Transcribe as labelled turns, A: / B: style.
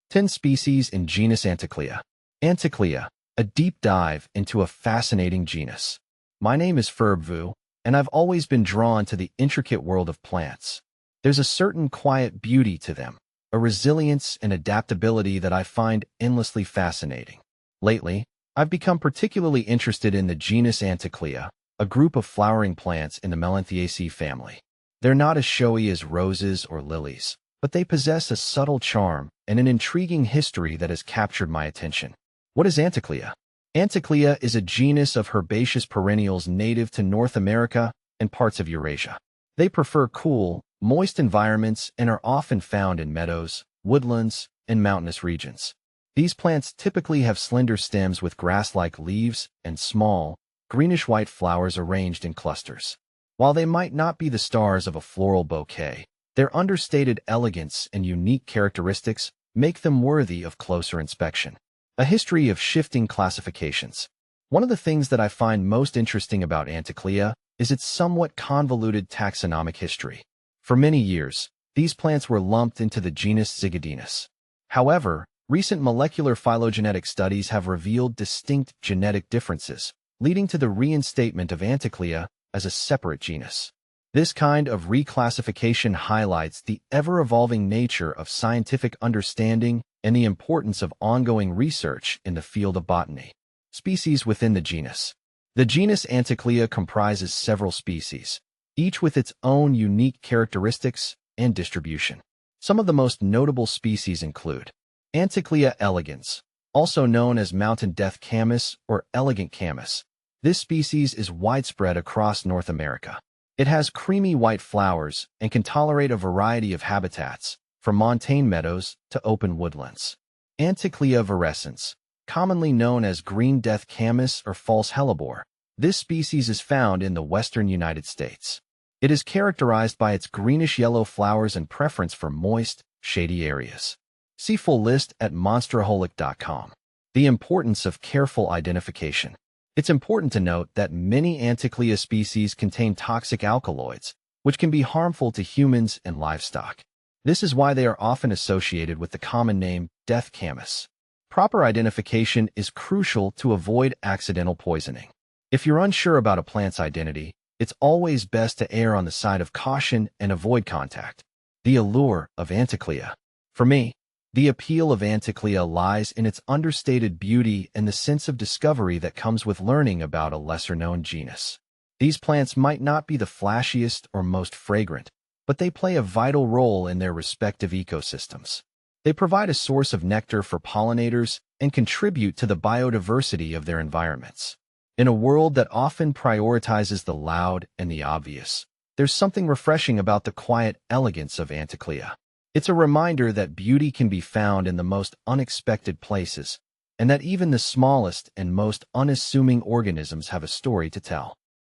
A: 10 species in genus Anticlea. Anticlea, a deep dive into a fascinating genus. My name is Vu, and I've always been drawn to the intricate world of plants. There's a certain quiet beauty to them, a resilience and adaptability that I find endlessly fascinating. Lately, I've become particularly interested in the genus Anticlea, a group of flowering plants in the Melanthiaceae family. They're not as showy as roses or lilies, but they possess a subtle charm and an intriguing history that has captured my attention. What is Anticlea? Anticlea is a genus of herbaceous perennials native to North America and parts of Eurasia. They prefer cool, moist environments and are often found in meadows, woodlands, and mountainous regions. These plants typically have slender stems with grass-like leaves and small, greenish-white flowers arranged in clusters. While they might not be the stars of a floral bouquet, their understated elegance and unique characteristics make them worthy of closer inspection. A history of shifting classifications. One of the things that I find most interesting about Anticlea is its somewhat convoluted taxonomic history. For many years, these plants were lumped into the genus Zygodinus. However, recent molecular phylogenetic studies have revealed distinct genetic differences, leading to the reinstatement of Anticlea as a separate genus. This kind of reclassification highlights the ever-evolving nature of scientific understanding and the importance of ongoing research in the field of botany. Species within the genus. The genus Anticlea comprises several species, each with its own unique characteristics and distribution. Some of the most notable species include Anticlea elegans, also known as mountain death camas or elegant camas. This species is widespread across North America. It has creamy white flowers and can tolerate a variety of habitats, from montane meadows to open woodlands. Anticlea virescens, commonly known as green death camas or false hellebore. This species is found in the western United States. It is characterized by its greenish-yellow flowers and preference for moist, shady areas. See full list at monsteraholic.com. The importance of careful identification. It's important to note that many Anticlea species contain toxic alkaloids, which can be harmful to humans and livestock. This is why they are often associated with the common name death camas. Proper identification is crucial to avoid accidental poisoning. If you're unsure about a plant's identity, it's always best to err on the side of caution and avoid contact. The allure of Anticlea. For me, the appeal of Anticlea lies in its understated beauty and the sense of discovery that comes with learning about a lesser-known genus. These plants might not be the flashiest or most fragrant, but they play a vital role in their respective ecosystems. They provide a source of nectar for pollinators and contribute to the biodiversity of their environments. In a world that often prioritizes the loud and the obvious, there's something refreshing about the quiet elegance of Anticlea. It's a reminder that beauty can be found in the most unexpected places, and that even the smallest and most unassuming organisms have a story to tell.